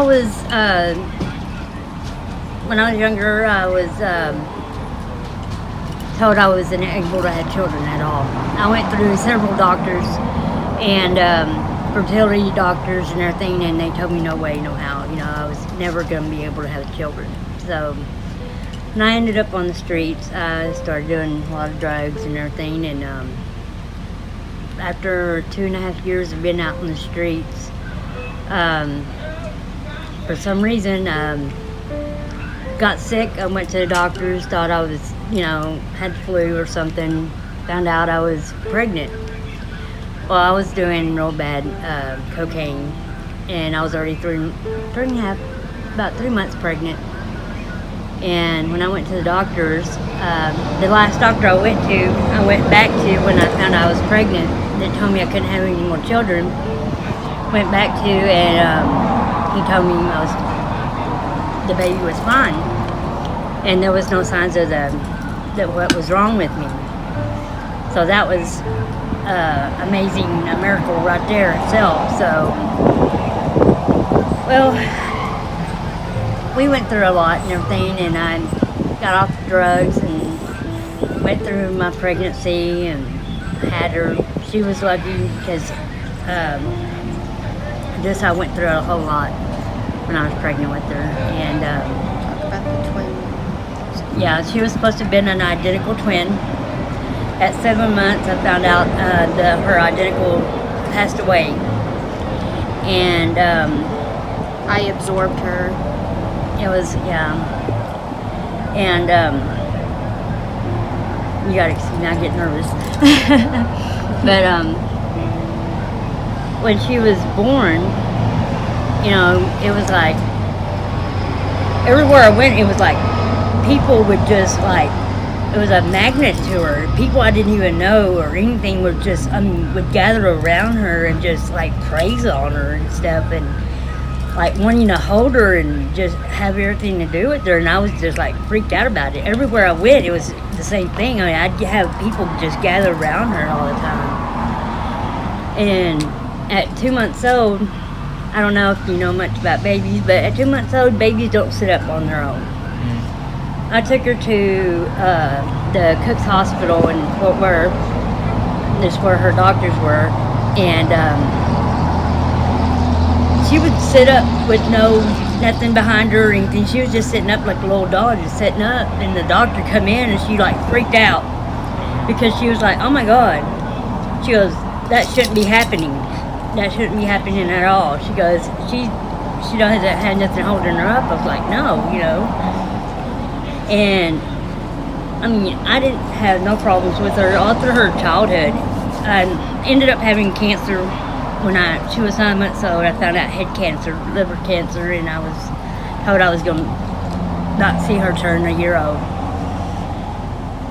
was, when I was younger, I was told I wasn't able to have children at all. I went through several doctors and fertility doctors and everything, and they told me no way, no how. You know, I was never going to be able to have children. So when I ended up on the streets, I started doing a lot of drugs and everything, and after 2.5 years of being out on the streets, for some reason, got sick. I went to the doctors, thought I was, had flu or something. Found out I was pregnant. Well, I was doing real bad cocaine, and I was already about 3 months pregnant. And when I went to the doctors, the last doctor I went back to when I found out I was pregnant. They told me I couldn't have any more children. Went back to, and he told me the baby was fine, and there was no signs of that what was wrong with me. So that was amazing, a miracle right there itself. So, well, we went through a lot and everything, and I got off the drugs and went through my pregnancy and had her. She was lucky because I went through a whole lot when I was pregnant with her. And talk about the twin. Yeah, she was supposed to have been an identical twin. At 7 months, I found out her identical passed away, and I absorbed her. It was, and you gotta excuse me, I get nervous. But when she was born, it was like everywhere I went, it was like people would just like, it was a magnet to her. People I didn't even know or anything would just would gather around her and just like praise on her and stuff, and like wanting to hold her and just have everything to do with her. And I was just like freaked out about it. Everywhere I went, it was the same thing. I mean, I'd have people just gather around her all the time. And at 2 months old, I don't know if you know much about babies, but at 2 months old, babies don't sit up on their own. I took her to the Cook's Hospital in Fort Worth. That's where her doctors were. And she would sit up with nothing behind her or anything. She was just sitting up like a little doll, just sitting up. And the doctor come in and she like freaked out because she was like, "Oh my God." She goes, "That shouldn't be happening. That shouldn't be happening at all." She goes, she doesn't have nothing holding her up. I was like, "No, And I mean, I didn't have no problems with her all through her childhood. I ended up having cancer when she was 9 months old. I found out I had cancer, liver cancer, and I was told I was going to not see her turn a year old.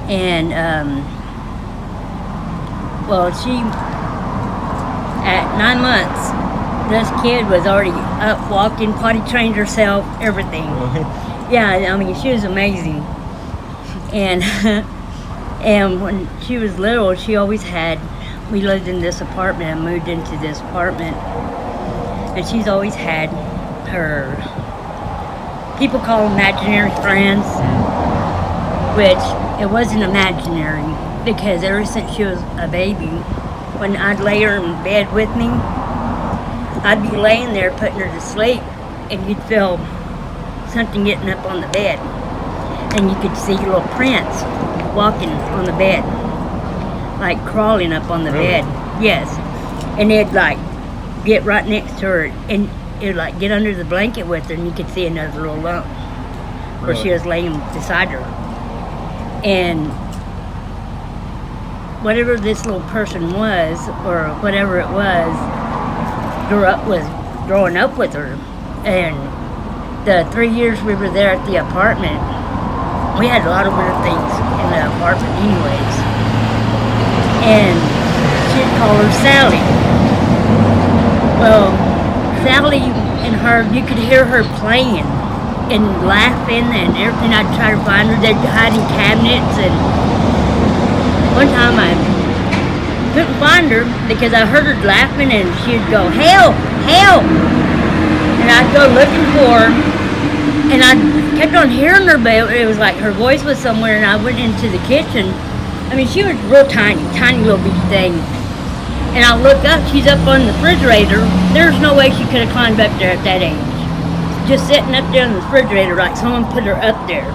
And well, at 9 months, this kid was already up, walking, potty trained herself, everything. Yeah, I mean, she was amazing. And and when she was little, she always we lived in this apartment and moved into this apartment. And she's always had her, people call them imaginary friends, which it wasn't imaginary, because ever since she was a baby, when I'd lay her in bed with me, I'd be laying there putting her to sleep, and you'd feel something getting up on the bed, and you could see little prints walking on the bed, like crawling up on the bed. Yes. And they'd like get right next to her, and it'd like get under the blanket with her, and you could see another little lump where she was laying beside her. And whatever this little person was, or whatever it was growing up with her. And the 3 years we were there at the apartment, we had a lot of weird things in the apartment anyways. And she'd call her Sally. Well, Sally and her, you could hear her playing and laughing and everything. I'd try to find her. They'd hide in cabinets, and one time I couldn't find her because I heard her laughing, and she'd go, "Help, help!" And I'd go looking for her, and I kept on hearing her, but it was like her voice was somewhere, and I went into the kitchen. I mean, she was real tiny little bitty thing. And I look up, she's up on the refrigerator. There's no way she could have climbed up there at that age. Just sitting up there in the refrigerator like someone put her up there.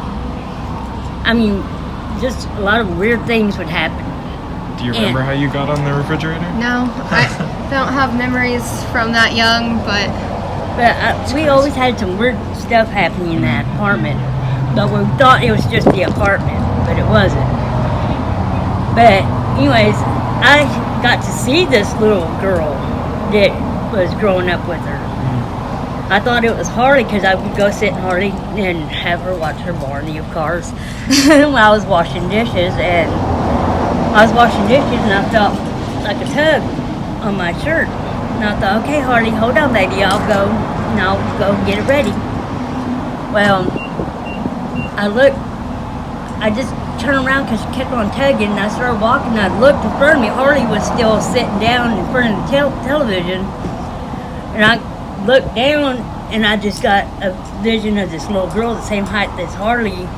I mean, just a lot of weird things would happen. Do you remember how you got on the refrigerator? No, I don't have memories from that young, but we always had some weird stuff happening in that apartment. But we thought it was just the apartment, but it wasn't. But anyways, I got to see this little girl that was growing up with her. I thought it was Harley because I would go sit in Harley and have her watch her Barney of cars while I was washing dishes. And I was washing dishes and I felt like a tug on my shirt. And I thought, okay, Harley, hold on, baby. I'll go get it ready. Well, I just turned around because she kept on tugging, and I started walking, and I looked in front of me. Harley was still sitting down in front of the television, and I looked down, and I just got a vision of this little girl the same height as Harley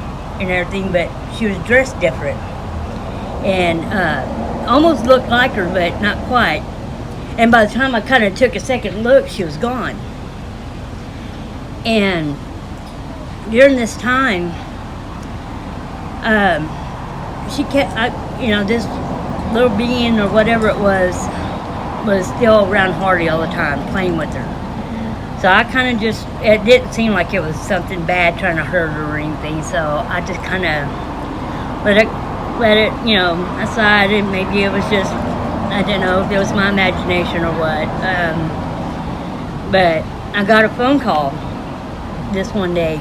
and everything, but she was dressed different, and almost looked like her, but not quite. And by the time I kind of took a second look, she was gone. And during this time, she kept, this little being or whatever it was still around Harley all the time, playing with her. So I kind of it didn't seem like it was something bad trying to hurt her or anything, so I just kind of let it, aside, and maybe it was just, I didn't know if it was my imagination or what. But I got a phone call this one day,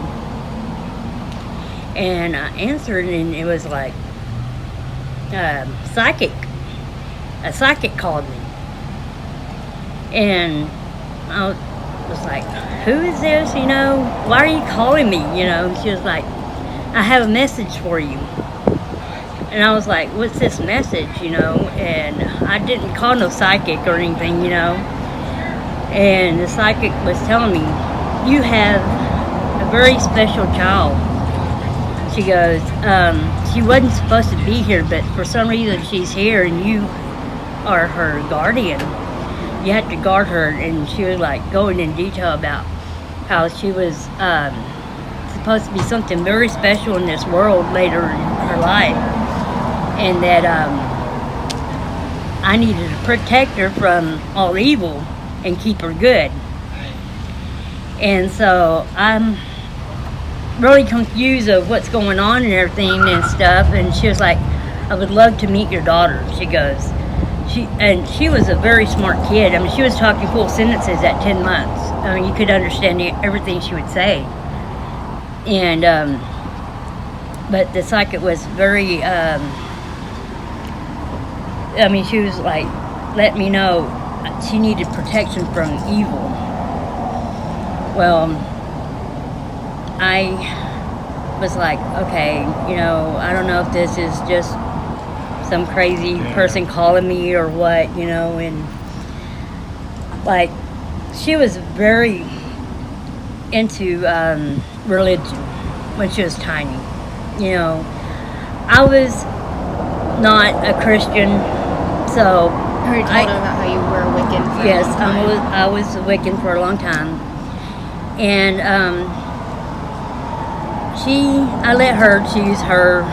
and I answered, and it was like psychic. A psychic called me, and I was like, "Who is this? Why are you calling me?" And she was like, "I have a message for you." And I was like, "What's this message?" And I didn't call no psychic or anything, And the psychic was telling me, "You have a very special child." She goes, "She wasn't supposed to be here, but for some reason she's here, and you are her guardian. You have to guard her." And she was like going in detail about how she was supposed to be something very special in this world later in her life, and that I needed to protect her from all evil and keep her good. And so I'm really confused of what's going on and everything and stuff. And she was like, "I would love to meet your daughter." She goes, she was a very smart kid. I mean, she was talking full sentences at 10 months. I mean, you could understand everything she would say. And but the psychic was very she was like, let me know she needed protection from evil. Well, I was like, okay, I don't know if this is just some crazy person calling me or what, and like, she was very into religion when she was tiny. I was not a Christian, so I already told her about how you were a Wiccan for a long time. I was a Wiccan for a long time. And I let her choose her,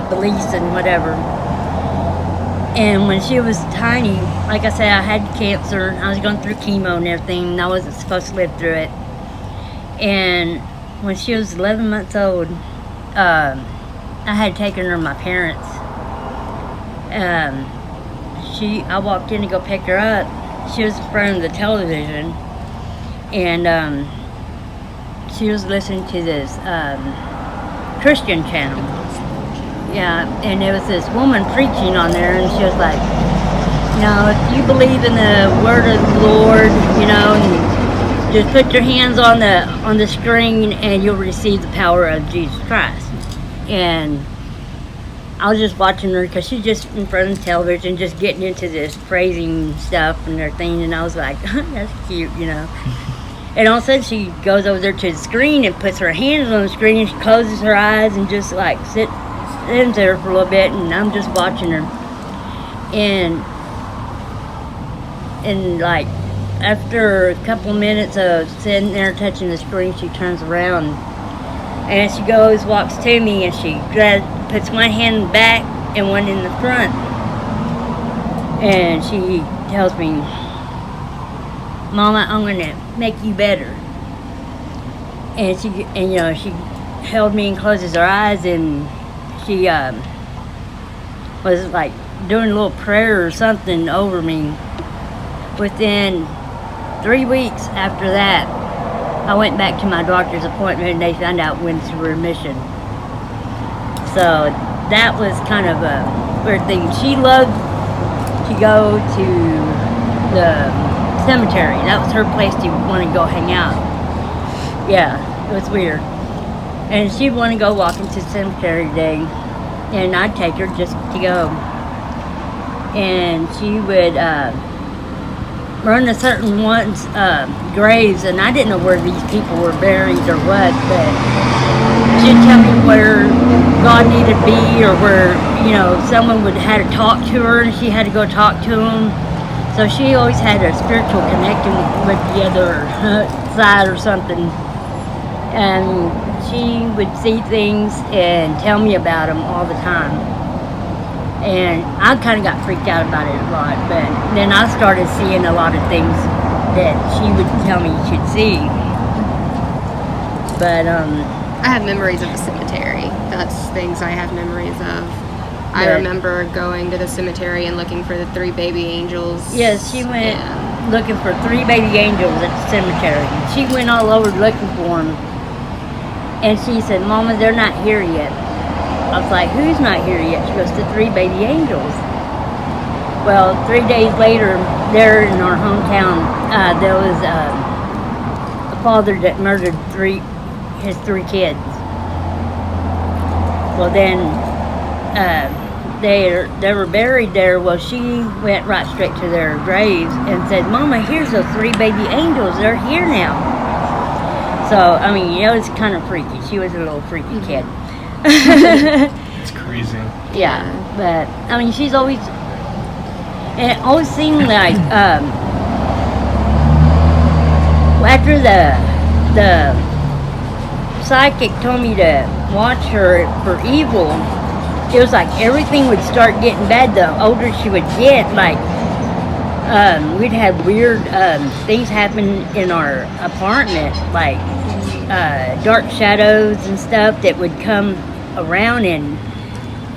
beliefs and whatever. And when she was tiny, like I said, I had cancer. I was going through chemo and everything, and I wasn't supposed to live through it. And when she was 11 months old, I had taken her to my parents. I walked in to go pick her up. She was in front of the television, and she was listening to this Christian channel. Yeah, and there was this woman preaching on there, and she was like, if you believe in the word of the Lord, and just put your hands on the string, and you'll receive the power of Jesus Christ. And I was just watching her because she's just in front of the television, just getting into this praising stuff and everything. And I was like, that's cute, you know. And all of a sudden she goes over there to the screen and puts her hands on the screen and she closes her eyes and just like sits there for a little bit, and I'm just watching her. And like after a couple minutes of sitting there touching the screen, she turns around and she goes, walks to me, and she puts one hand back and one in the front, and she tells me, Mama, I'm gonna make you better. And she held me and closes her eyes, and she was like doing a little prayer or something over me. Within 3 weeks after that, I went back to my doctor's appointment and they found out when to remission. So that was kind of a weird thing. She loved to go to the cemetery. That was her place to want to go hang out. Yeah, it was weird. And she'd want to go walking to the cemetery today, and I'd take her just to go. And she would run to certain ones' graves, and I didn't know where these people were buried or what, but she'd tell me where God needed to be, or where, you know, someone would have to talk to her and she had to go talk to them. So she always had a spiritual connection with the other side or something. And she would see things and tell me about them all the time. And I kind of got freaked out about it a lot, but then I started seeing a lot of things that she would tell me she'd see. But I have memories of the cemetery. That's things I have memories of. I remember going to the cemetery and looking for the 3 baby angels. Yes, she went looking for 3 baby angels at the cemetery. She went all over looking for them. And she said, Mama, they're not here yet. I was like, who's not here yet? She goes, the 3 baby angels. Well, 3 days later, there in our hometown, there was a father that murdered his 3 kids. Well, then they were buried there. Well, she went right straight to their graves and said, Mama, here's the 3 baby angels. They're here now. So, I mean, it was kind of freaky. She was a little freaky kid. It's crazy. Yeah, but I mean, she's always, and it always seemed like after the psychic told me to watch her for evil, it was like everything would start getting bad the older she would get. Like we'd have weird things happen in our apartment, like dark shadows and stuff that would come around and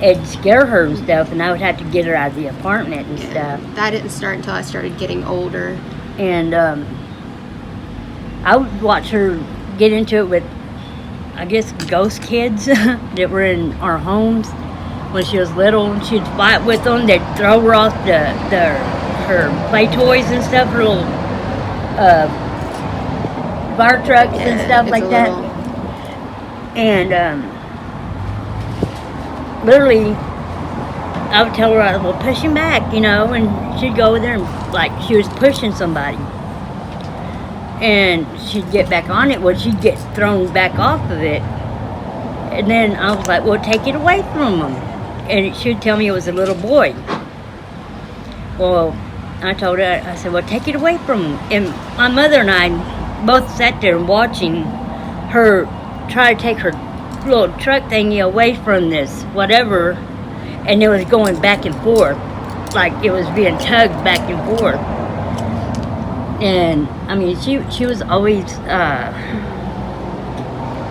it'd scare her and stuff, and I would have to get her out of the apartment and stuff. That didn't start until I started getting older. And I would watch her get into it with, I guess, ghost kids that were in our homes when she was little, and she'd fight with them. They'd throw her off her play toys and stuff, her little bar trucks and stuff like that. And literally, I would tell her, well, push him back, you know, and she'd go over there and like she was pushing somebody. And she'd get back on it, well, she'd get thrown back off of it. And then I was like, well, take it away from him. And she'd tell me it was a little boy. Well, I told her, I said, well, take it away from him. And my mother and I both sat there watching her try to take her little truck thingy away from this whatever, and it was going back and forth, like it was being tugged back and forth. And I mean, she was always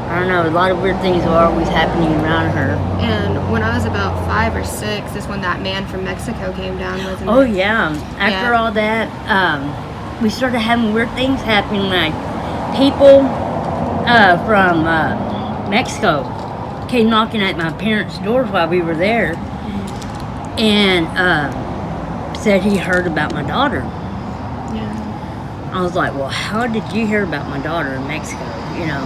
I don't know, a lot of weird things were always happening around her. And when I was about 5 or 6 is when that man from Mexico came down with me. Oh yeah, after all that, we started having weird things happening, like people from Mexico came knocking at my parents' doors while we were there, and said he heard about my daughter. Yeah. I was like, well, how did you hear about my daughter in Mexico, you know?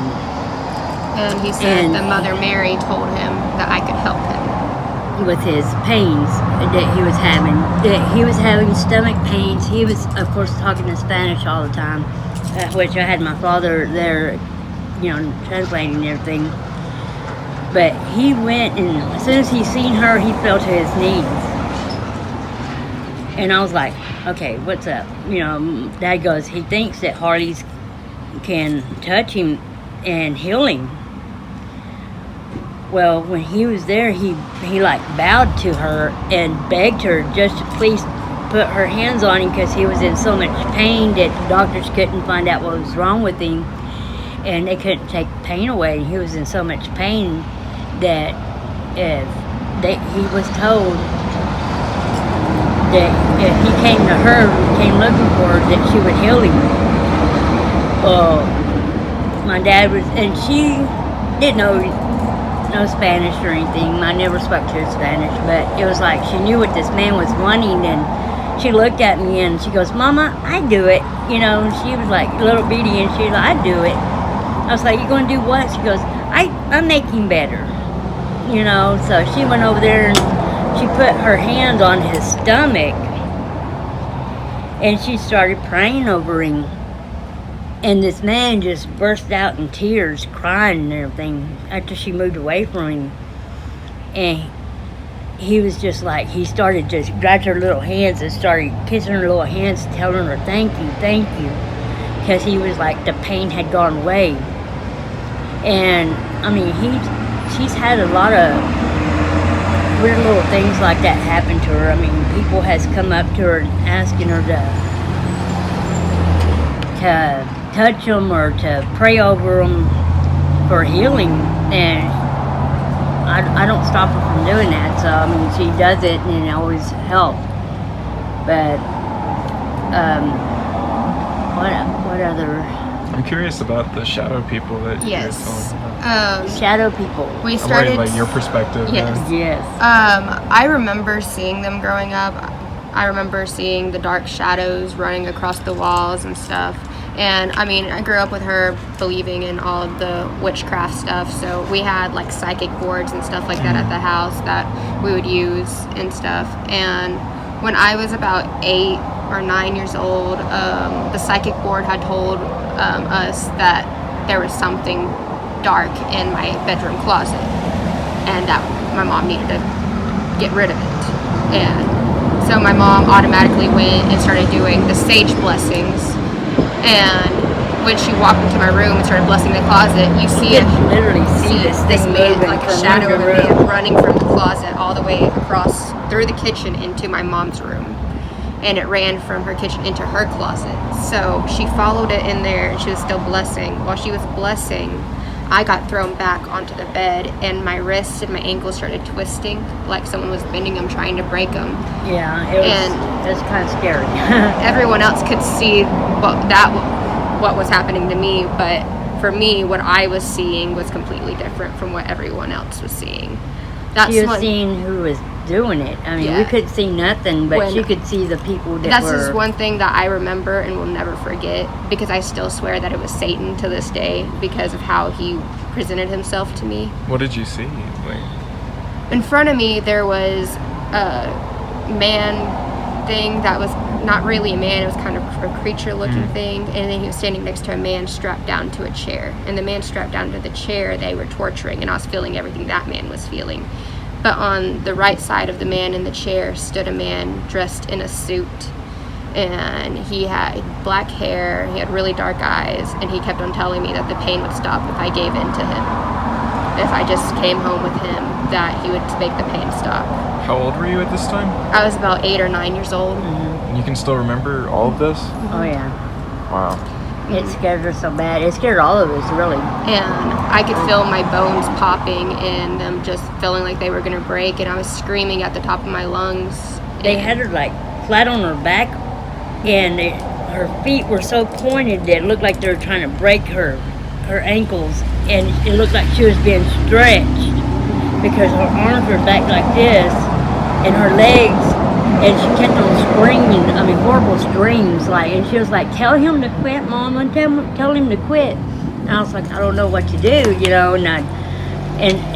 And he said that Mother Mary told him that I could help him. with his pains that he was having. That he was having stomach pains. He was, of course, talking in Spanish all the time, which I had my father there, translating and everything. But he went, and as soon as he seen her, he fell to his knees. And I was like, okay, what's up? Dad goes, he thinks that Harley's can touch him and heal him. Well, when he was there, he like bowed to her and begged her just to please put her hands on him because he was in so much pain that the doctors couldn't find out what was wrong with him, and they couldn't take pain away. He was in so much pain that he was told that if he came to her, came looking for her, that she would heal him. Well, my dad was, and she didn't know no Spanish or anything. I never spoke to her Spanish, but it was like she knew what this man was wanting, and she looked at me and she goes, Mama, I do it. And she was like a little bitty, and she was like, I do it. I was like, you gonna do what? She goes, I'm making better. So she went over there and she put her hand on his stomach and she started praying over him. And this man just burst out in tears, crying and everything after she moved away from him. And he was just like, he started just grabbed her little hands and started kissing her little hands, telling her thank you. Because he was like, the pain had gone away. And I mean, she's had a lot of weird little things like that happen to her. I mean, people has come up to her and asking her to touch them or to pray over them for healing, and I don't stop her from doing that. So I mean, she does it and it always helps. But what other? I'm curious about the shadow people that you guys Yes. talking about. Shadow people. We I'm started. like your perspective. Yes. Yes. I remember seeing them growing up. I remember seeing the dark shadows running across the walls and stuff. And I mean, I grew up with her believing in all of the witchcraft stuff. So we had like psychic boards and stuff like that at the house that we would use and stuff. And when I was about 8 or 9 years old, the psychic board had told us that there was something dark in my bedroom closet and that my mom needed to get rid of it. And so my mom automatically went and started doing the sage blessings. And when she walked into my room and started blessing the closet, you see You it can literally see this this thing man, moving like a from shadow of room a to room. man running from the closet all the way across through the kitchen into my mom's room. And it ran from her kitchen into her closet. So she followed it in there and she was still blessing. While she was blessing, I got thrown back onto the bed and my wrists and my ankles started twisting like someone was bending them, trying to break them. Yeah, it was kind of scary. Everyone else could see what was happening to me, but for me, what I was seeing was completely different from what everyone else was seeing. That's She was when, seeing who was doing it. I mean, Yeah. we couldn't see nothing, but When- she could see the people that that's were. just one thing that I remember and will never forget, because I still swear that it was Satan to this day because of how he presented himself to me. What did you see? Like, In front of me, there was a man thing that was not really a man. It was kind of a creature-looking thing, and then he was standing next to a man strapped down to a chair. And the man strapped down to the chair, they were torturing, and I was feeling everything that man was feeling. But on the right side of the man in the chair stood a man dressed in a suit, and he had black hair, he had really dark eyes, and he kept on telling me that the pain would stop if I gave in to him. If I just came home with him, that he would make the pain stop. how old were you at this time? I was about 8 or 9 years old. And you can still remember all of this? Oh yeah, Wow. it scared her so bad. It scared all of us, really. And I could feel my bones popping and them just feeling like they were going to break, and I was screaming at the top of my lungs. They had her like flat on her back, and her feet were so pointed that it looked like they were trying to break her ankles, and it looked like she was being stretched because her arms were back like this, and her legs, and she kept on screaming. I mean, horrible screams, like, and she was like, "Tell him to quit, Mama. Tell him to quit." And I was like, "I don't know what to do," and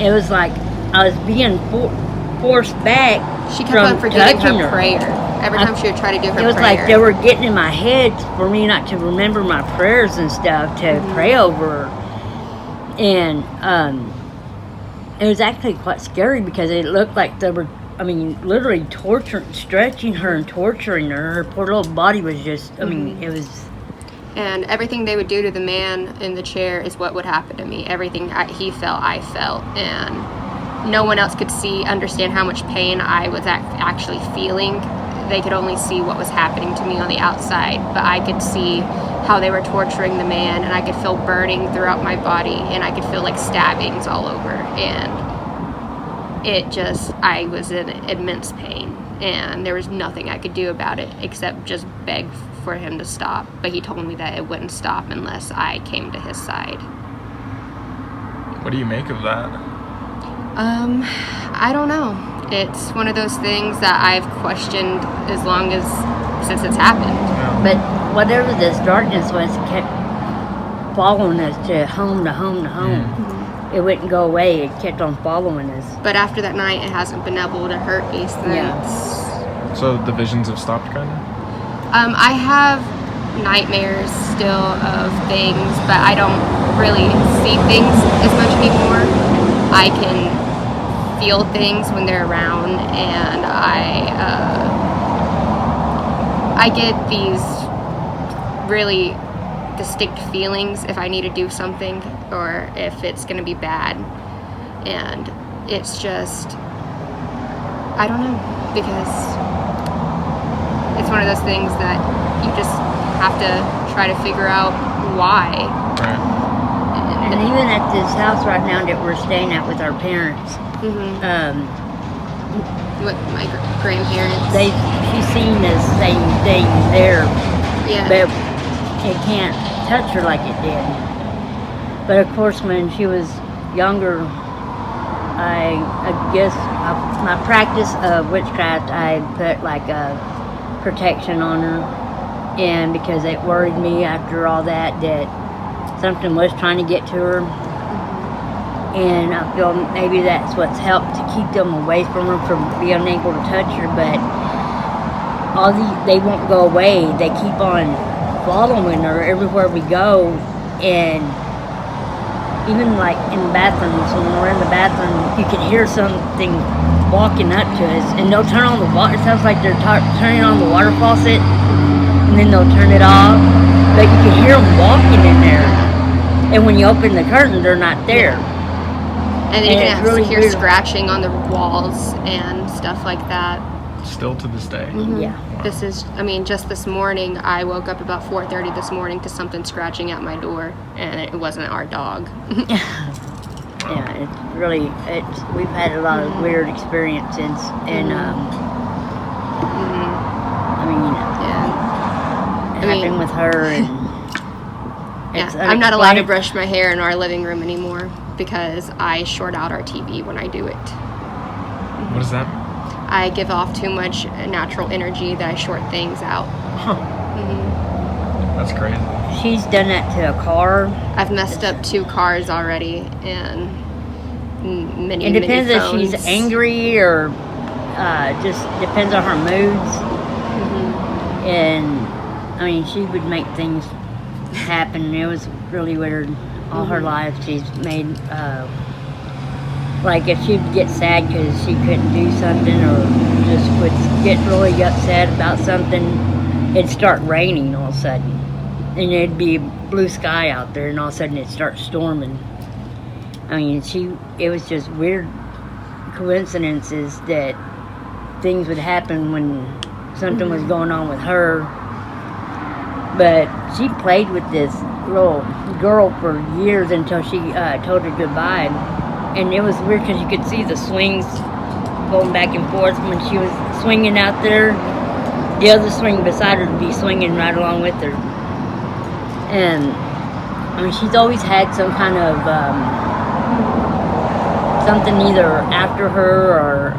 it was like I was being forced back. She kept from on forgetting touching her prayer. Every time she would try to do her prayer. It was like they were getting in my head for me not to remember my prayers and stuff to pray over her. And it was actually quite scary because it looked like they were, literally stretching her and torturing her. Her poor little body was just, it was... And everything they would do to the man in the chair is what would happen to me. Everything he felt, I felt. And no one else could understand how much pain I was actually feeling. They could only see what was happening to me on the outside, but I could see how they were torturing the man, and I could feel burning throughout my body, and I could feel like stabbings all over, and I was in immense pain, and there was nothing I could do about it except just beg for him to stop. But he told me that it wouldn't stop unless I came to his side. What do you make of that? I don't know. It's one of those things that I've questioned since it's happened. Yeah. But whatever this darkness was, kept following us to home to home to home. It wouldn't go away. It kept on following us. But after that night, it hasn't been able to hurt me since. Yeah. So the visions have stopped, kind of? I have nightmares still of things, but I don't really see things as much anymore. I can feel things when they're around, and I get these really distinct feelings if I need to do something or if it's going to be bad. And it's just, I don't know, because it's one of those things that you just have to try to figure out why. Right. And even at this house right now that we're staying at with our parents, With my grandparents. she's seen this same thing there, Yeah. but it can't touch her like it did. But of course, when she was younger, I guess my practice of witchcraft, I put like a protection on her, and because it worried me after all that something was trying to get to her. And I feel maybe that's what's helped to keep them away from her, from being able to touch her. But they won't go away. They keep on following her everywhere we go. And even like in the bathrooms, when we're in the bathroom, you can hear something walking up to us, and they'll turn on the water. It sounds like they're turning on the water faucet, and then they'll turn it off. But you can hear them walking in there. And when you open the curtain, they're not there. And then you can really hear weird. scratching on the walls and stuff like that. Still to this day? Yeah. Wow. This is, just this morning, I woke up about 4:30 this morning to something scratching at my door, and it wasn't our dog. Yeah, it's really, we've had a lot of weird experiences, and Yeah. it happened with her, and it's I'm not allowed to unexplained. brush my hair in our living room anymore because I short out our TV when I do it. What does that mean? I give off too much natural energy that I short things out. Huh. That's crazy. She's done that to a car. I've messed up 2 cars already, and many, It depends many if phones. she's angry or just depends on her moods. And she would make things happen. It was really weird. All her life she's made, like if she'd get sad because she couldn't do something, or just would get really upset about something, it'd start raining all of a sudden. And it'd be blue sky out there, and all of a sudden it'd start storming. It was just weird coincidences that things would happen when something was going on with her. But she played with this little girl for years until she told her goodbye. And it was weird because you could see the swings going back and forth when she was swinging out there. The other swing beside her would be swinging right along with her. And she's always had some kind of something either after her or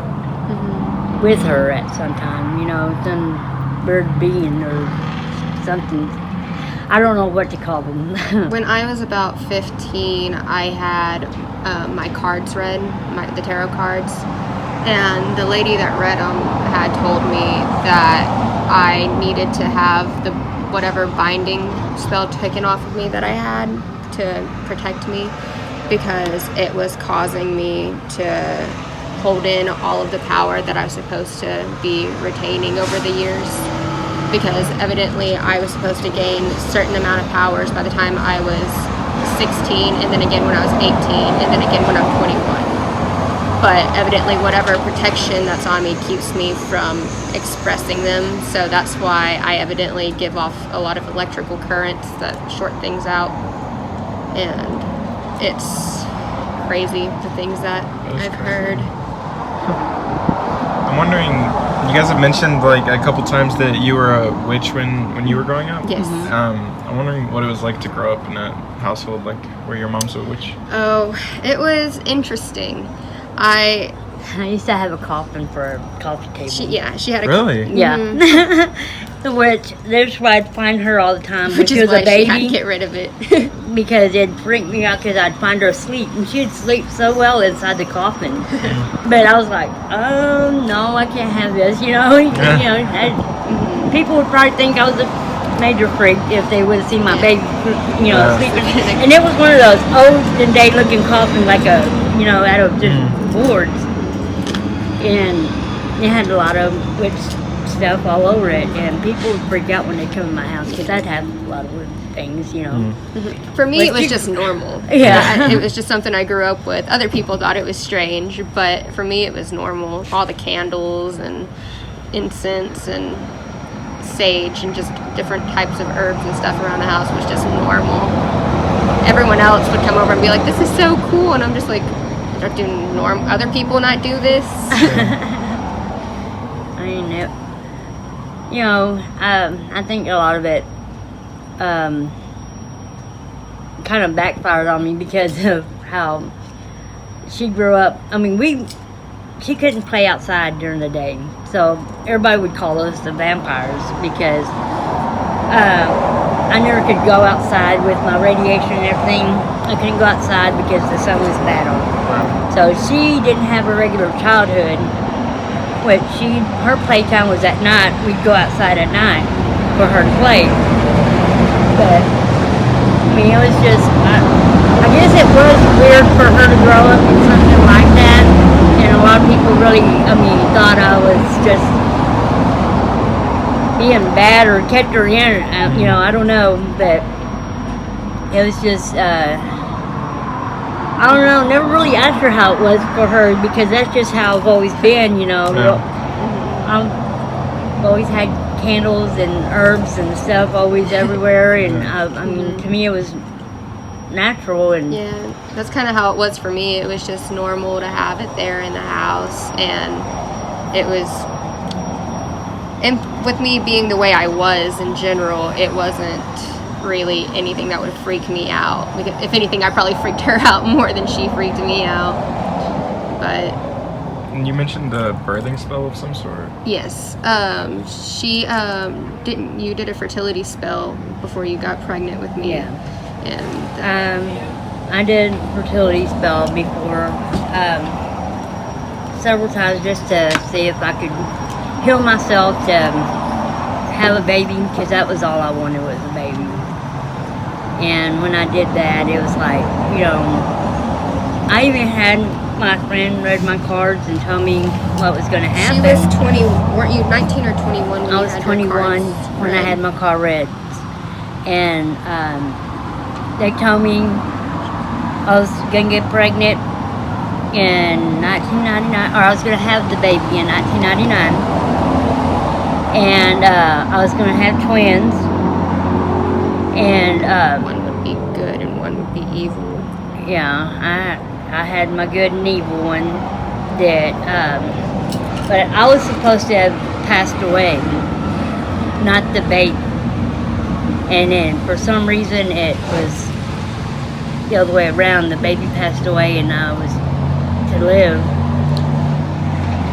with her at some time, some bird being or something. I don't know what to call them. When I was about 15, I had my cards read, the tarot cards, And the lady that read them had told me that I needed to have the whatever binding spell taken off of me that I had to protect me, because it was causing me to hold in all of the power that I was supposed to be retaining over the years. Because evidently I was supposed to gain a certain amount of powers by the time I was 16, and then again when I was 18, and then again when I'm 21. But evidently whatever protection that's on me keeps me from expressing them, so that's why I evidently give off a lot of electrical currents that short things out. And it's crazy, the things that I've heard. I'm wondering, you guys have mentioned like a couple times that you were a witch when you were growing up. Yes. I'm wondering what it was like to grow up in a household like where your mom's a witch. Oh, it was interesting. I used to have a coffin for a coffee table. She had a Really? Yeah. Mhm. Which, that's why I'd find her all the time. Which when is she was why a baby. she had to get rid of it. Because it'd freak me out because I'd find her asleep and she'd sleep so well inside the coffin. But I was like, oh no, I can't have this, people would probably think I was a major freak if they would have seen my baby, sleeping. And it was one of those olden day looking coffins, like a, out of just boards. And it had a lot of witch stuff all over it, and people would freak out when they come in my house because I'd have a lot of weird things, For me, But it was you- just normal. Yeah. It was just something I grew up with. Other people thought it was strange, but for me, it was normal. All the candles and incense and sage and just different types of herbs and stuff around the house was just normal. Everyone else would come over and be like, "This is so cool," and I'm just like, "Do other people not do this?" I mean, I think a lot of it kind of backfired on me because of how she grew up. I mean, she couldn't play outside during the day, so everybody would call us the vampires because I never could go outside with my radiation and everything. I couldn't go outside because the sun was bad on. So she didn't have a regular childhood. Which her playtime was at night. We'd go outside at night for her to play. But it was just, I guess it was weird for her to grow up in something like that. And a lot of people really, thought I was just being bad or kept her in. I don't know, but it was just, I don't know, never really asked her how it was for her because that's just how I've always been, I've always had candles and herbs and stuff always everywhere, and to me it was natural. And Yeah, that's kind of how it was for me. It was just normal to have it there in the house, and it was, and with me being the way I was in general, it wasn't really anything that would freak me out. If anything, I probably freaked her out more than she freaked me out. But And you mentioned a birthing spell of some sort. yes, she you did a fertility spell before you got pregnant with me. Yeah. And I did fertility spell before several times just to see if I could heal myself to have a baby, because that was all I wanted was a baby. And when I did that, it was like, I even had my friend read my cards and tell me what was going to happen. she was 20. Weren't you 19 or 21 when I you was had 21 your cards when I read? had my car read. And they told me I was going to get pregnant in 1999, or I was going to have the baby in 1999. And I was going to have twins. And one would be good and one would be evil. yeah, I had my good and evil one that, but I was supposed to have passed away, not the baby. And then for some reason it was the other way around. The baby passed away and I was to live.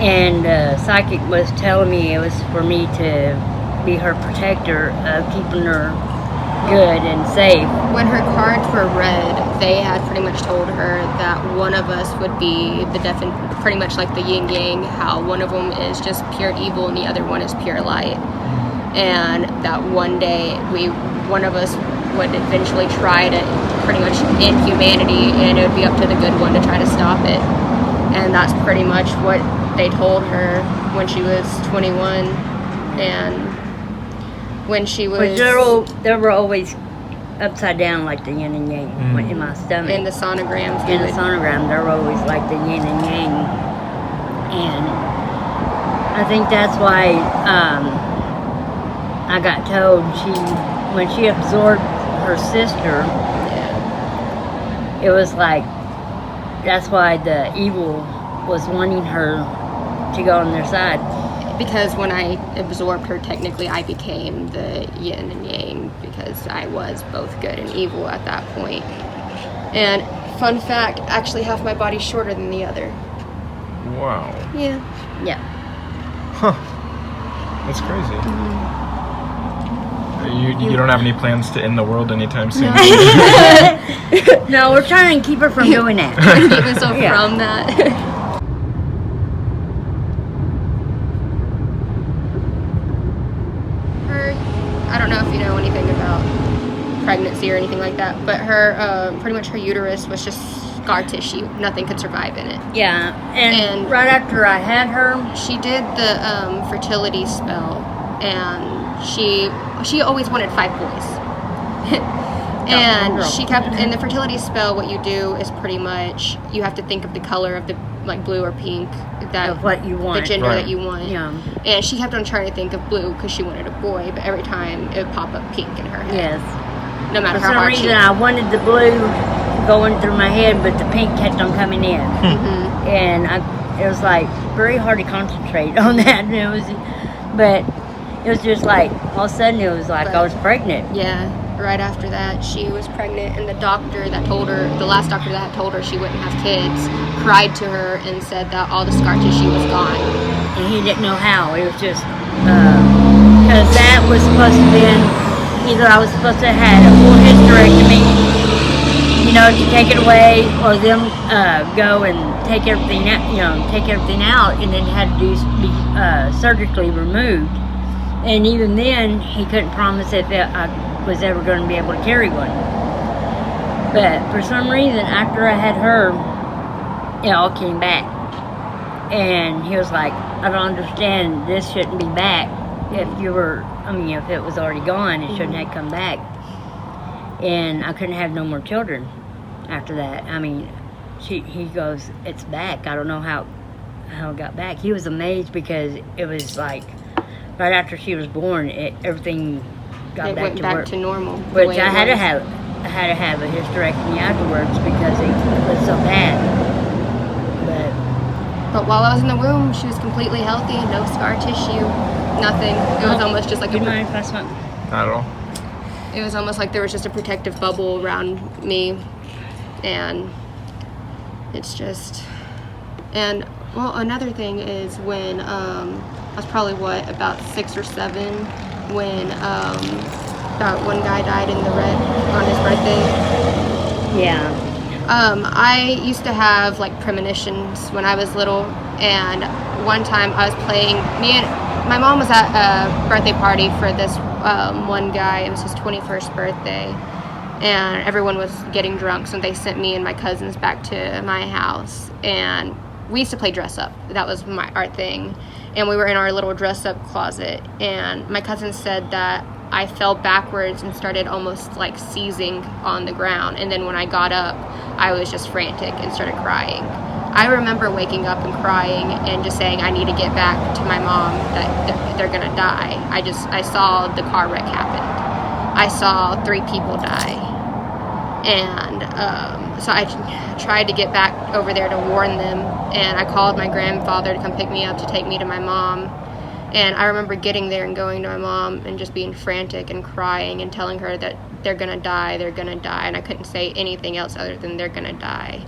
And psychic was telling me it was for me to be her protector of keeping her good and safe. When her cards were read, they had pretty much told her that one of us would be pretty much like the yin yang, how one of them is just pure evil and the other one is pure light. And that one day one of us would eventually try to pretty much end humanity, and it would be up to the good one to try to stop it. And that's pretty much what they told her when she was 21, and when she was... But they were always upside down like the yin and yang in my stomach. In the sonograms. In the sonogram, they were always like the yin and yang. And I think that's why I got told when she absorbed her sister, it was like, that's why the evil was wanting her to go on their side. Because when I absorbed her, technically I became the yin and yang, because I was both good and evil at that point. And fun fact, actually half my body's shorter than the other. Wow. Yeah. Yeah. Huh. That's crazy. Mm-hmm. You don't have any plans to end the world anytime soon? No, we're trying to keep her from doing that. Keep myself from that. I don't know if you know anything about pregnancy or anything like that, but her, pretty much her uterus was just scar tissue. Nothing could survive in it. Yeah, and right after I had her, she did the fertility spell, and she always wanted 5 boys. And she kept, in the fertility spell, what you do is pretty much, you have to think of the color of the, like, blue or pink, that of what you want, the gender that you want. Yeah. And she kept on trying to think of blue because she wanted a boy, but every time it would pop up pink in her head. Yes. No matter For how some hard reason, I wanted the blue going through my head, but the pink kept on coming in. Mm-hmm. And it was like very hard to concentrate on that. And but it was just like all of a sudden it was like I was pregnant. Yeah. Right after that, she was pregnant, and the doctor that told her, the last doctor that had told her she wouldn't have kids, cried to her and said that all the scar tissue was gone. And he didn't know how. It was just because that was supposed to be either I was supposed to have had a full hysterectomy, to take it away, or them go and take everything out, and then had to be surgically removed. And even then, he couldn't promise if I was ever going to be able to carry one. But for some reason, after I had her, it all came back. And he was like, I don't understand, this shouldn't be back. If it was already gone, it shouldn't have come back. And I couldn't have no more children after that. He goes, it's back. I don't know how it got back. He was amazed because it was like, right after she was born, everything got back to work. To normal. Which I had to have a hysterectomy afterwards because it was so bad. But while I was in the womb, she was completely healthy, no scar tissue, nothing. It was almost just like mind if I smoke? Not at all. It was almost like there was just a protective bubble around me, and it's just. And well, another thing is when I was probably about 6 or 7 when that one guy died in the red on his birthday. Yeah. I used to have like premonitions when I was little, and one time I was playing. My mom was at a birthday party for this one guy. It was his 21st birthday, and everyone was getting drunk, so they sent me and my cousins back to my house, and we used to play dress up. That was our thing. And we were in our little dress-up closet, and my cousin said that I fell backwards and started almost like seizing on the ground, and then when I got up, I was just frantic and started crying. I remember waking up and crying and just saying I need to get back to my mom, that they're gonna die. I saw the car wreck happen. I saw 3 people die, and so I tried to get back over there to warn them, and I called my grandfather to come pick me up to take me to my mom. And I remember getting there and going to my mom and just being frantic and crying and telling her that they're gonna die, and I couldn't say anything else other than they're gonna die.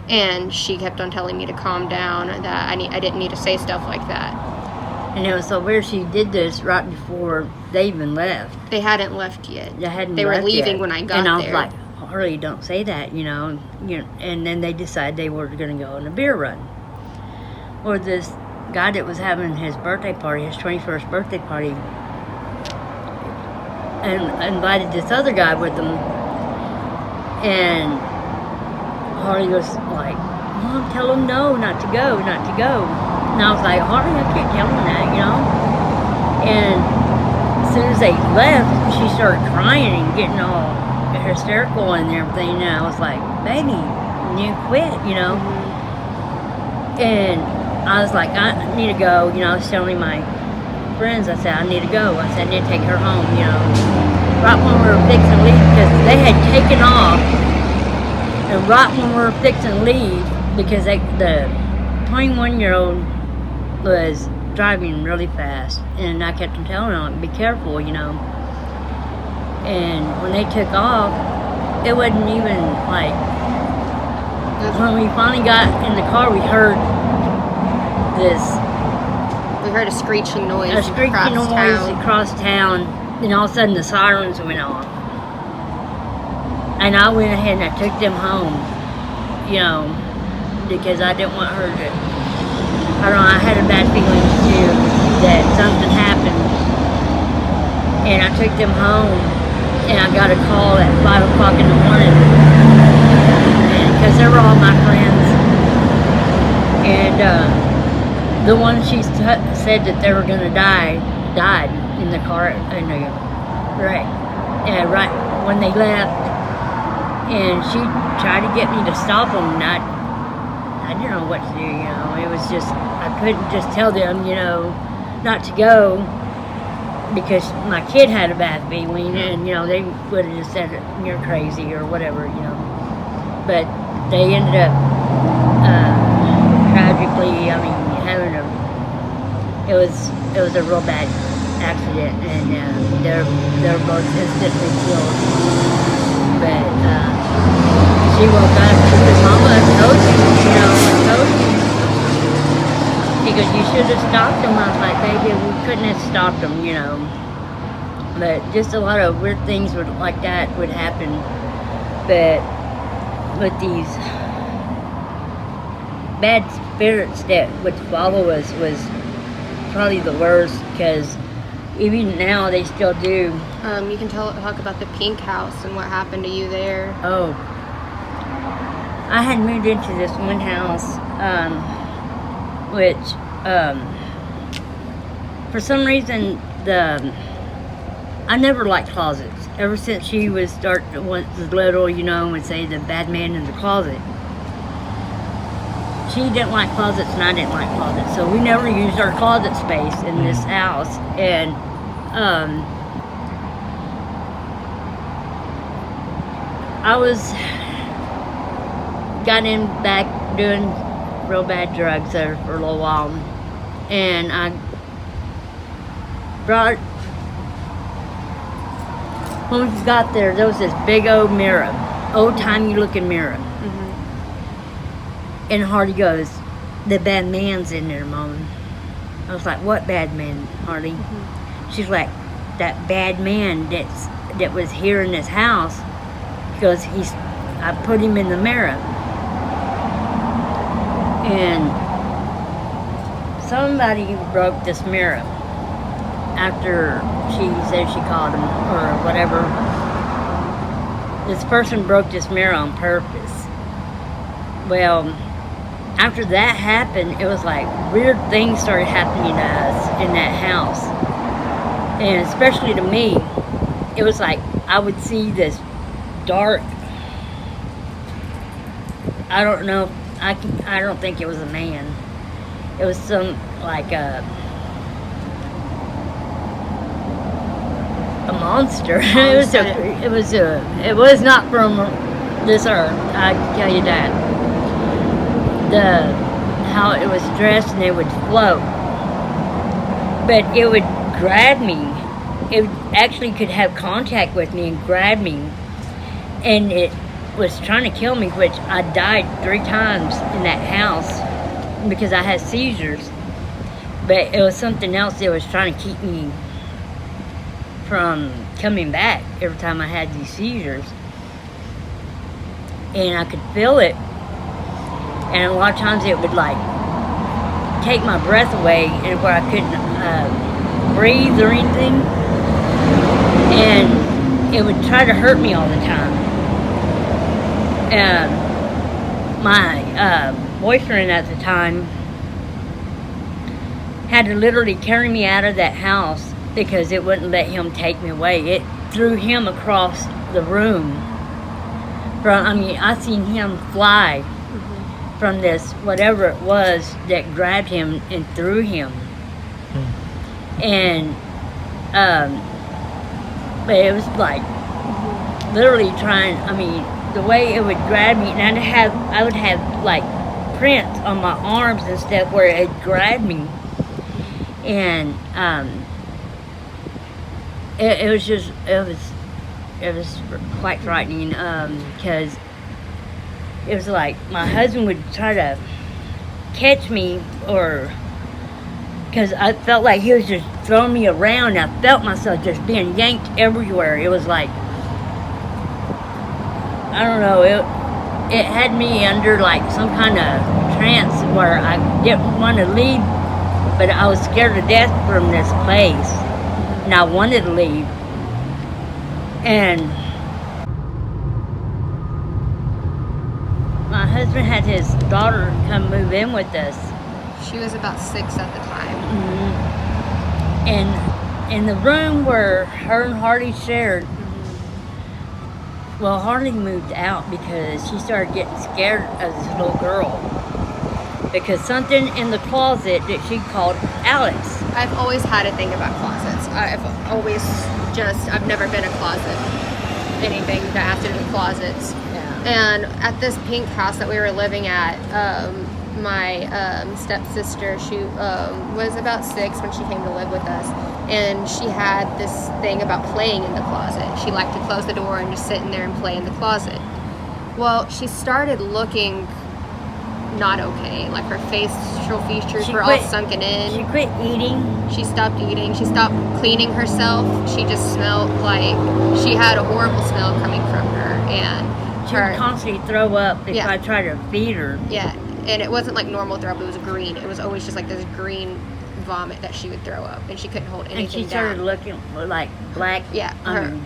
And she kept on telling me to calm down, that I didn't need to say stuff like that. And it was so weird. She did this right before they even left. They hadn't left yet. They were left leaving yet. when I got and I was there. like, Harley, don't say that, you know. And then they decided they were going to go on a beer run. Or this guy that was having his birthday party, his 21st birthday party, and invited this other guy with him. And Harley was like, Mom, tell him no, not to go, not to go. And I was like, Harley, I can't tell him that, you know. And as soon as they left, she started crying and getting all hysterical and everything. And I was like, baby, you quit, you know. And I was like, I need to go, you know. I was telling my friends, I said, I need to go. I said, I need to take her home, you know. Right when we were fixing to leave, because they had taken off. And right when we were fixing to leave, because the 21-year-old was driving really fast, and I kept telling them, be careful, you know. And when they took off, it wasn't even like, when we finally got in the car, we heard a screeching noise. Across town, and all of a sudden the sirens went off. And I went ahead and I took them home, you know, because I didn't want her to, I don't know, I had a bad feeling too that something happened. And I took them home, and I got a call at 5 o'clock in the morning, because they were all my friends. And the one she said that they were going to die, died in the car, in the wreck, right when they left. And she tried to get me to stop them, and I didn't know what to do, you know. It was just, I couldn't just tell them, you know, not to go, because my kid had a bad feeling, and, you know, they would have just said, you're crazy, or whatever, you know. But they ended up, tragically, I mean, having it was a real bad accident, and they're both instantly killed. But she woke up and said, Mama, I told you, you know, I told you. She goes, you should have stopped them. I was like, baby, we couldn't have stopped them, you know. But just a lot of weird things like that would happen. But with these bad spirits that would follow us was probably the worst, because even now they still do. You can talk about the pink house and what happened to you there. Oh, I had moved into this one house, which for some reason I never liked closets. Ever since she was little, you know, would say the bad man in the closet. She didn't like closets and I didn't like closets, so we never used our closet space in this house. And I got in back doing real bad drugs there for a little while, and I brought, when we got there was this big old mirror, old-timey looking mirror. And Hardy goes, the bad man's in there, Mom. I was like, what bad man, Hardy? She's like, that bad man that was here in this house, because I put him in the mirror. And somebody broke this mirror after she said she called him or whatever. This person broke this mirror on purpose. Well, after that happened, it was like weird things started happening to us in that house. And especially to me, it was like I would see this dark, I don't know, I don't think it was a man. It was some, like a monster. It was not from this earth, I can tell you that. How it was dressed, and it would float, but it would grab me. It actually could have contact with me and grab me, and it was trying to kill me, which I died 3 times in that house because I had seizures. But it was something else that was trying to keep me from coming back every time I had these seizures. And I could feel it. And a lot of times it would like take my breath away and where I couldn't breathe or anything. And it would try to hurt me all the time. And my boyfriend at the time had to literally carry me out of that house because it wouldn't let him take me away. It threw him across the room. I seen him fly from this, whatever it was that grabbed him and threw him. And, but it was like literally trying, the way it would grab me, and I would have like prints on my arms and stuff where it grabbed me. And, it was quite frightening, because it was like my husband would try to catch me, or because I felt like he was just throwing me around. I felt myself just being yanked everywhere. It was like, I don't know, it had me under like some kind of trance where I didn't want to leave, but I was scared to death from this place, and I wanted to leave. And my husband had his daughter come move in with us. She was about 6 at the time. Mm-hmm. And in the room where her and Harley shared, well, Harley moved out because she started getting scared of this little girl. Because something in the closet that she called Alex. I've always had a thing about closets. I've never been a closet. Anything that has to do with closets. Yeah. And at this pink house that we were living at, my stepsister, she was about 6 when she came to live with us, and she had this thing about playing in the closet. She liked to close the door and just sit in there and play in the closet. Well, she started looking not okay. Like her facial features were all sunken in. She quit eating. She stopped eating. She stopped cleaning herself. She just smelled like she had a horrible smell coming from her, and she would constantly throw up if I tried to feed her. Yeah, and it wasn't like normal throw up. It was green. It was always just like this green vomit that she would throw up, and she couldn't hold anything down. And she started looking like black,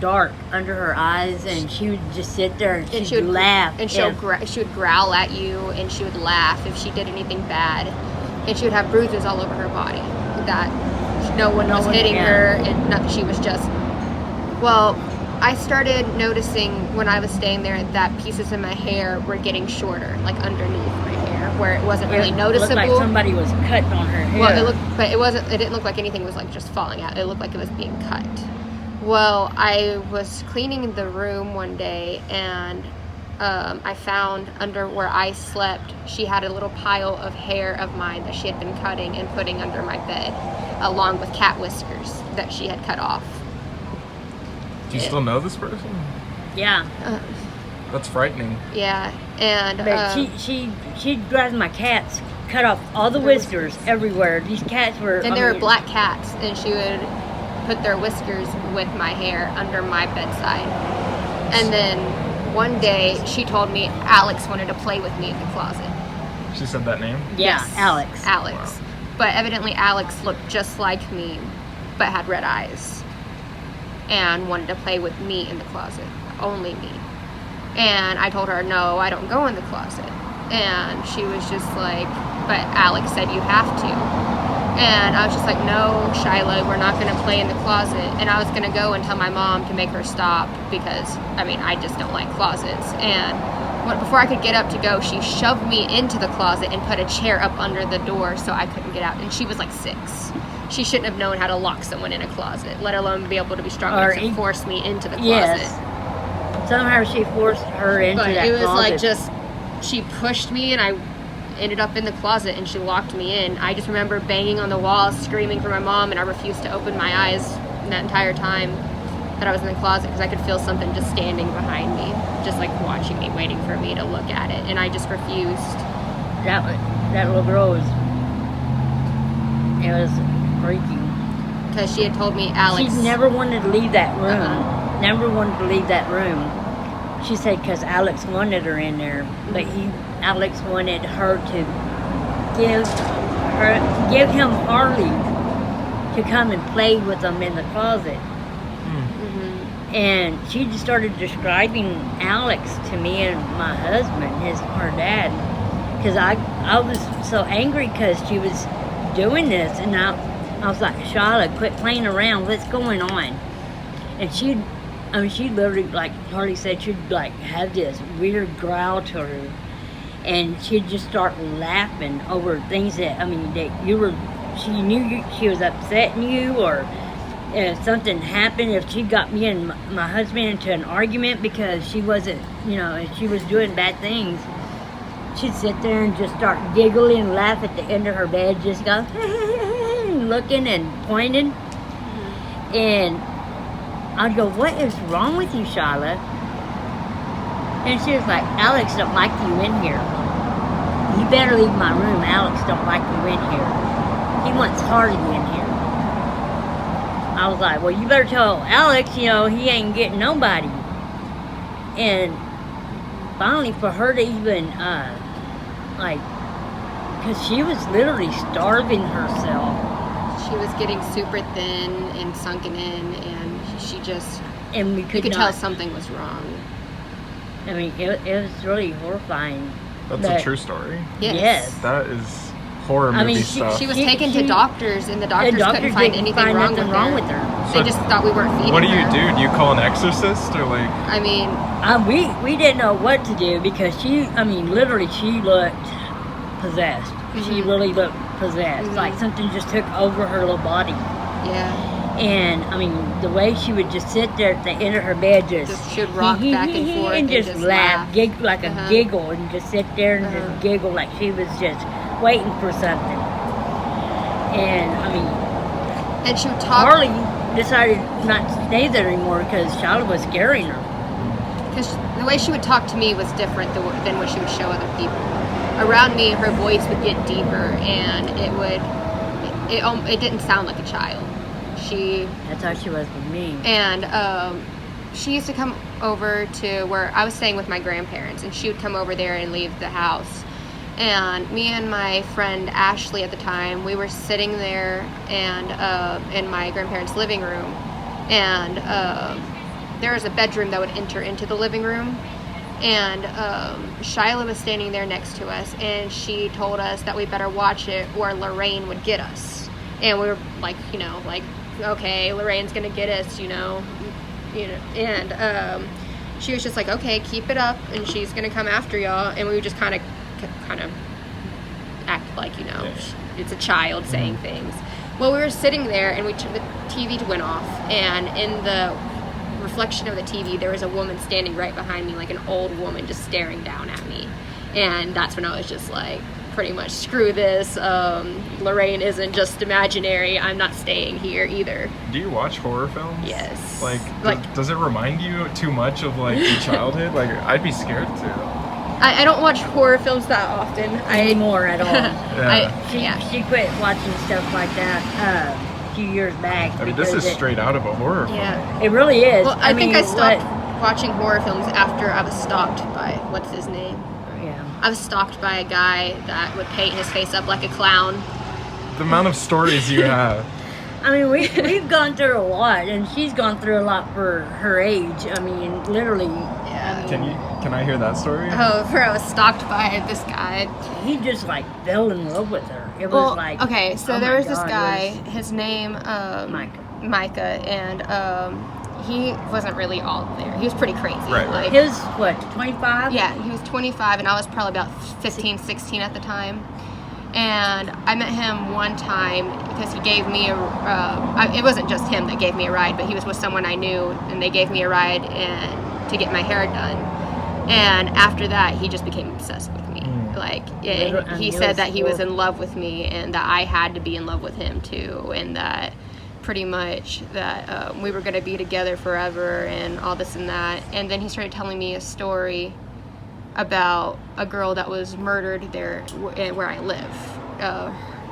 dark under her eyes, and she would just sit there and she would laugh. And she would growl at you, and she would laugh if she did anything bad, and she would have bruises all over her body that no one was hitting her, and not that she was just. Well, I started noticing when I was staying there that pieces of my hair were getting shorter, like underneath my hair, where it wasn't really noticeable. It looked like somebody was cutting on her hair. Well, it didn't look like anything was like just falling out. It looked like it was being cut. Well, I was cleaning the room one day, and I found under where I slept, she had a little pile of hair of mine that she had been cutting and putting under my bed, along with cat whiskers that she had cut off. Do you still know this person? Yeah. That's frightening. Yeah, and but she grabbed my cats, cut off all the whiskers everywhere. These cats were, and they were black cats, and she would put their whiskers with my hair under my bedside. And then one day she told me Alex wanted to play with me in the closet. She said that name? Yeah, yes, Alex. Wow. But evidently Alex looked just like me, but had red eyes, and wanted to play with me in the closet, only me. And I told her, no, I don't go in the closet. And she was just like, but Alex said you have to. And I was just like, no, Shyla, we're not going to play in the closet. And I was going to go and tell my mom to make her stop because, I just don't like closets. And before I could get up to go, she shoved me into the closet and put a chair up under the door so I couldn't get out. And she was like 6. She shouldn't have known how to lock someone in a closet, let alone be able to be strong enough to force me into the closet. Yes. Somehow she forced her into that closet. But it was like just, she pushed me and I ended up in the closet and she locked me in. I just remember banging on the walls, screaming for my mom, and I refused to open my eyes that entire time that I was in the closet because I could feel something just standing behind me, just like watching me, waiting for me to look at it, and I just refused. That little girl was It was freaking. Because she had told me Alex. She never wanted to leave that room. Never wanted to leave that room. She said because Alex wanted her in there, but Alex wanted her to give him Harley to come and play with them in the closet. And she just started describing Alex to me and my husband, her dad, because I was so angry because she was doing this, and I was like, Shyla, quit playing around. What's going on? And she literally, like Harley said, she'd like have this weird growl to her, and she'd just start laughing over things that she knew she was upsetting you, or if something happened, if she got me and my husband into an argument because she wasn't, if she was doing bad things, she'd sit there and just start giggling and laugh at the end of her bed, just go looking and pointing. And I'd go, what is wrong with you, Shyla? And she was like, Alex don't like you in here. You better leave my room. Alex don't like you in here. He wants Harley in here. I was like, well, you better tell Alex, he ain't getting nobody. And finally, for her to even, because she was literally starving herself. She was getting super thin and sunken in, and she just, and you could tell something was wrong. I mean, it was really horrifying. That's a true story? Yes. That is horror movie stuff. She was taken to doctors, and the doctors couldn't find anything wrong with her. So they just thought we weren't feeding her. What do? Do you call an exorcist, or like? I mean, we didn't know what to do because literally she looked possessed. She really looked possessed, like something just took over her little body. Yeah. And the way she would just sit there at the end of her bed, just she would rock back and forth and just laugh, like a giggle, and just sit there and just giggle like she was just waiting for something. And she would talk. Harley decided not to stay there anymore because Shyla was scaring her. Because the way she would talk to me was different than what she would show other people. Around me, her voice would get deeper, and it didn't sound like a child. That's how she was with me. And she used to come over to where I was staying with my grandparents, and she would come over there and leave the house. And me and my friend Ashley at the time, we were sitting there and in my grandparents' living room, and there was a bedroom that would enter into the living room. And Shyla was standing there next to us, and she told us that we better watch it or Lorraine would get us. And we were like, okay, Lorraine's gonna get us, and she was just like, okay, keep it up, and she's gonna come after y'all. And we would just kind of act like, it's a child saying things. Well, we were sitting there, and the TV went off, and in the reflection of the TV, there was a woman standing right behind me, like an old woman just staring down at me. And that's when I was just like, pretty much, screw this. Lorraine isn't just imaginary. I'm not staying here either. Do you watch horror films? Yes. Does it remind you too much of your childhood? I'd be scared too. I don't watch horror films that often anymore at all. Yeah. She quit watching stuff like that a few years back. This is straight out of a horror film. Yeah, it really is. Well, I think I stopped watching horror films after I was stalked by what's his name. I was stalked by a guy that would paint his face up like a clown. The amount of stories you have. We've gone through a lot, and she's gone through a lot for her age. Literally. Yeah. Can I hear that story? Oh, where I was stalked by this guy. He just fell in love with her. It was okay. So there was this guy. His name Micah, and he wasn't really all there. He was pretty crazy. Right. He was, 25? Yeah, he was 25, and I was probably about 15, 16 at the time. And I met him one time because he gave me it wasn't just him that gave me a ride, but he was with someone I knew, and they gave me a ride to get my hair done. And after that, he just became obsessed with me. He said that he was in love with me, and that I had to be in love with him too, and that pretty much that we were going to be together forever and all this and that. And then he started telling me a story about a girl that was murdered there where I live.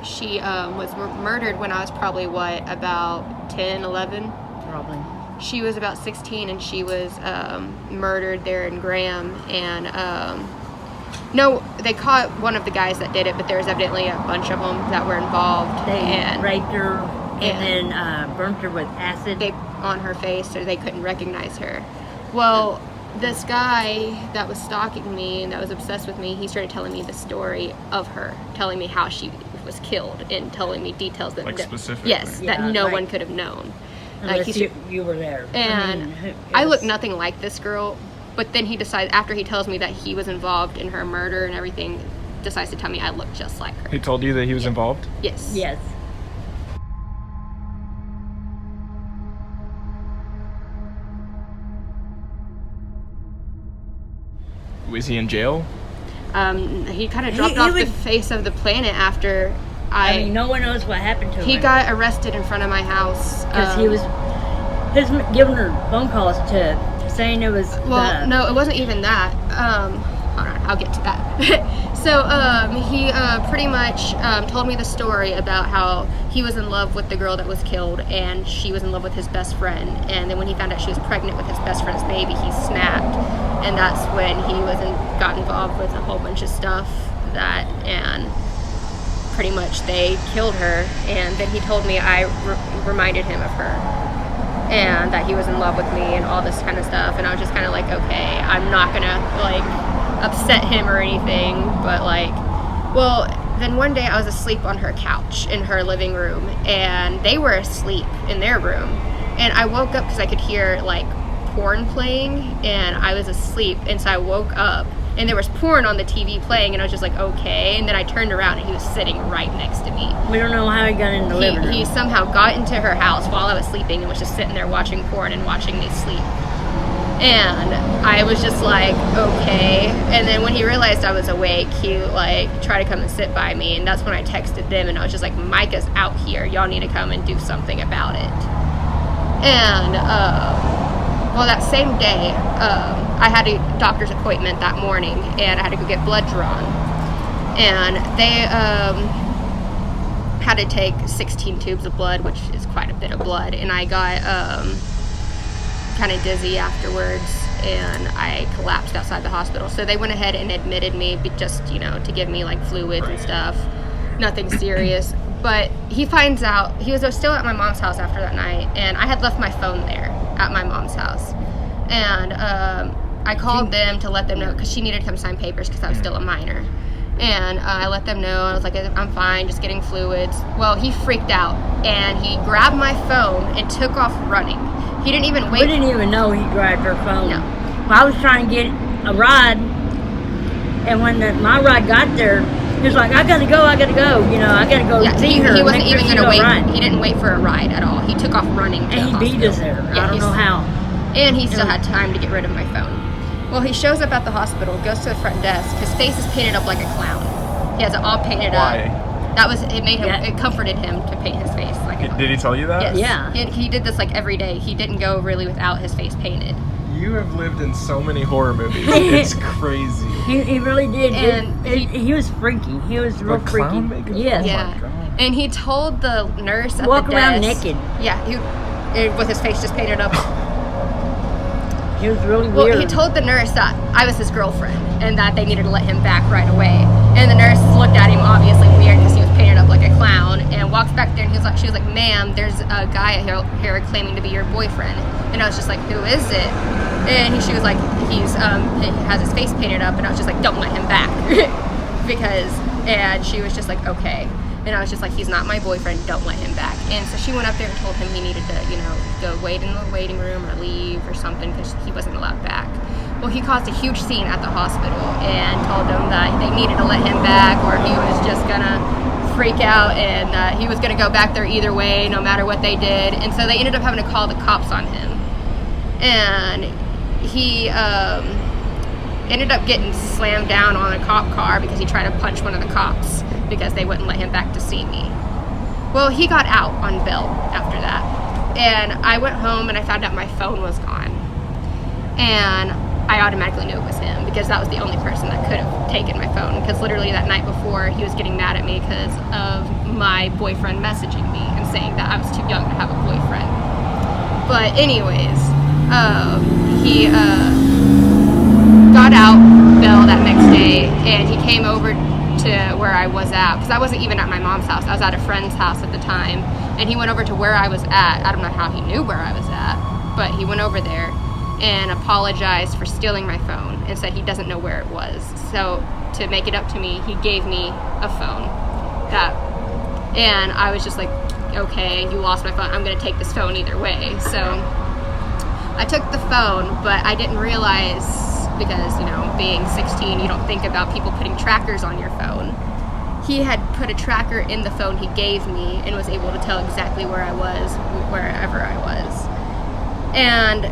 she was murdered when I was probably, about 10, 11? Probably. She was about 16, and she was murdered there in Graham. And no, they caught one of the guys that did it, but there was evidently a bunch of them that were involved. They and raped her and then burnt her with acid. On her face, so they couldn't recognize her. Well, this guy that was stalking me and that was obsessed with me, he started telling me the story of her, telling me how she was killed and telling me details that specifically. Yes, that no one could have known. Unless you were there. And I look nothing like this girl, but then he decides, after he tells me that he was involved in her murder and everything, decides to tell me I look just like her. He told you that he was involved? Yes. Yes. Was he in jail? He kind of dropped off the face of the planet after I mean, no one knows what happened to him. He got arrested in front of my house. Because he was giving her phone calls to saying it was... Well, no, it wasn't even that. Hold on, I'll get to that. So, he pretty much told me the story about how he was in love with the girl that was killed, and she was in love with his best friend. And then when he found out she was pregnant with his best friend's baby, he snapped. And that's when he got involved with a whole bunch of stuff and pretty much they killed her. And then he told me I reminded him of her and that he was in love with me and all this kind of stuff. And I was just kind of like, okay, I'm not gonna like upset him or anything, but like, well, then one day I was asleep on her couch in her living room, and they were asleep in their room, and I woke up because I could hear like porn playing, and I was asleep, and so I woke up and there was porn on the TV playing, and I was just like, okay. And then I turned around and he was sitting right next to me. We don't know how he got in the living room. He somehow got into her house while I was sleeping and was just sitting there watching porn and watching me sleep. And I was just like, okay. And then when he realized I was awake, he like tried to come and sit by me, and that's when I texted them, and I was just like, Micah's out here, y'all need to come and do something about it. And well, that same day, I had a doctor's appointment that morning, and I had to go get blood drawn. And they had to take 16 tubes of blood, which is quite a bit of blood. And I got kind of dizzy afterwards, and I collapsed outside the hospital. So they went ahead and admitted me just, to give me like fluids and stuff. Nothing serious. But he finds out, he was still at my mom's house after that night, and I had left my phone there at my mom's house. And I called them to let them know, because she needed to come sign papers because I was still a minor. And I let them know. I was like, I'm fine, just getting fluids. Well, he freaked out, and he grabbed my phone and took off running. He didn't even wait. We didn't even know he grabbed her phone. No. Well, I was trying to get a ride, and when my ride got there, he was like, I gotta go, I gotta go see her. He wasn't even going to wait. Ride. He didn't wait for a ride at all. He took off running to and the he beat us there. Yeah, I don't know how. And he still had time to get rid of my phone. Well, he shows up at the hospital, goes to the front desk. His face is painted up like a clown. He has it all painted up. It made him, it comforted him to paint his face like a clown. Did he tell you that? Yes. Yeah. He did this like every day. He didn't go really without his face painted. You have lived in so many horror movies. It's crazy. He really did. And he was freaky. He was real freaky. Clown makeup? Yes. Yeah. My God. And he told the nurse at Walk the around desk. naked. Yeah, with his face just painted up. He was really weird. Well, he told the nurse that I was his girlfriend and that they needed to let him back right away. And the nurse looked at him obviously weird because he was painted up like a clown, and walks back there, and she was like, ma'am, there's a guy here claiming to be your boyfriend. And I was just like, who is it? And she was like, he has his face painted up, and I was just like, don't let him back. And she was just like, okay. And I was just like, he's not my boyfriend, don't let him back. And so she went up there and told him he needed to, go wait in the waiting room or leave or something because he wasn't allowed back. Well, he caused a huge scene at the hospital and told them that they needed to let him back or he was just gonna freak out, and he was gonna go back there either way, no matter what they did. And so they ended up having to call the cops on him. And he ended up getting slammed down on a cop car because he tried to punch one of the cops because they wouldn't let him back to see me. Well, he got out on bail after that. And I went home and I found out my phone was gone. And I automatically knew it was him because that was the only person that could have taken my phone. Because literally that night before, he was getting mad at me because of my boyfriend messaging me and saying that I was too young to have a boyfriend. But anyways, he got out bail that next day, and he came over to where I was at, because I wasn't even at my mom's house. I was at a friend's house at the time, and he went over to where I was at. I don't know how he knew where I was at, but he went over there and apologized for stealing my phone and said he doesn't know where it was. So to make it up to me, he gave me a phone. And I was just like, okay, you lost my phone. I'm going to take this phone either way. So I took the phone, but I didn't realize, because, you know, being 16, you don't think about people putting trackers on your phone. He had put a tracker in the phone he gave me and was able to tell exactly where I was, wherever I was. And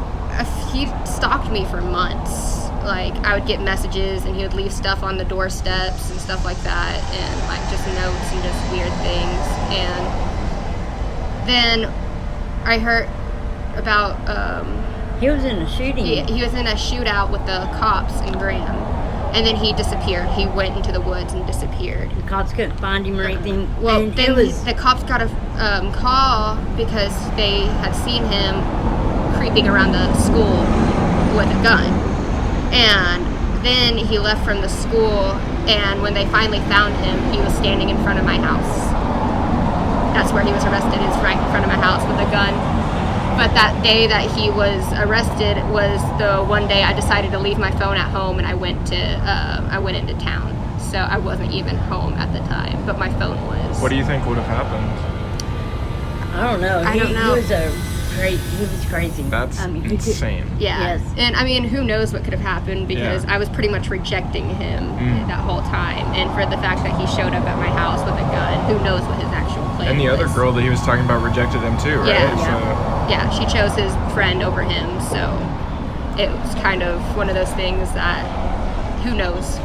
he stalked me for months. Like, I would get messages and he would leave stuff on the doorsteps and stuff like that, and like just notes and just weird things. And then I heard about He was in a shooting. he was in a shootout with the cops in Graham, and then he disappeared. He went into the woods and disappeared. The cops couldn't find him or anything. Well, And then the cops got a call because they had seen him creeping around the school with a gun. And then he left from the school, and when they finally found him, he was standing in front of my house. That's where he was arrested, is right in front of my house with a gun. But that day that he was arrested was the one day I decided to leave my phone at home, and I went into town. So I wasn't even home at the time, but my phone was. What do you think would have happened? I don't know. I don't know. He was crazy. That's insane. Yeah. Yes. And I mean, who knows what could have happened, because Yeah. I was pretty much rejecting him that whole time. And for the fact that he showed up at my house with a gun, who knows what his actual plan And the was. other girl that he was talking about rejected him too, right? Yeah. So, Yeah, she chose his friend over him. So it was kind of one of those things that, who knows?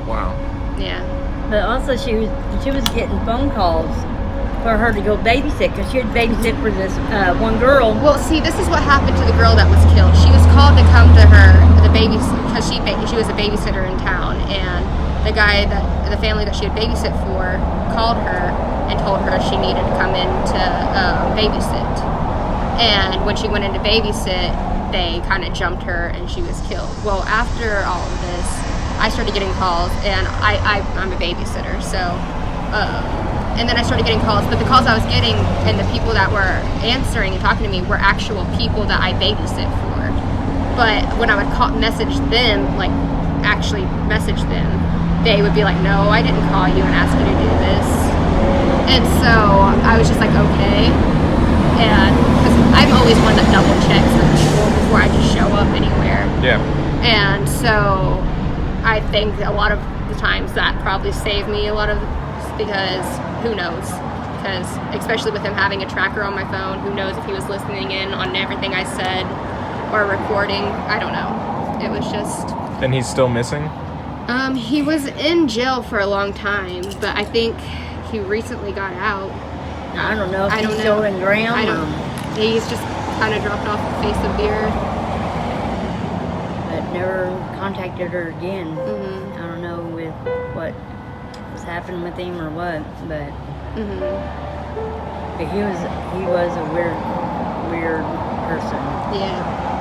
wow. Yeah. But also she was getting phone calls for her to go babysit, because she had babysit for this one girl. Well, see, this is what happened to the girl that was killed. She was called to come to her, because she was a babysitter in town, and the family that she had babysit for called her and told her she needed to come in to babysit. And when she went in to babysit, they kind of jumped her and she was killed. Well, after all of this, I started getting calls, and I'm a babysitter, so and then I started getting calls, but the calls I was getting and the people that were answering and talking to me were actual people that I babysit for. But when I would message them, they would be like, no, I didn't call you and ask you to do this. And so I was just like, okay. And because I'm always one that double checks with people before I just show up anywhere. Yeah. And so I think a lot of the times that probably saved me a lot of, because who knows? Because especially with him having a tracker on my phone, who knows if he was listening in on everything I said or recording? I don't know. It was just. And he's still missing? He was in jail for a long time, but I think he recently got out. I don't know if I don't he's know. still in Graham. He's just kind of dropped off the face of the earth. But never contacted her again. Mhm. I don't know with what was happening with him or what, but Mhm. he was a weird person. Yeah.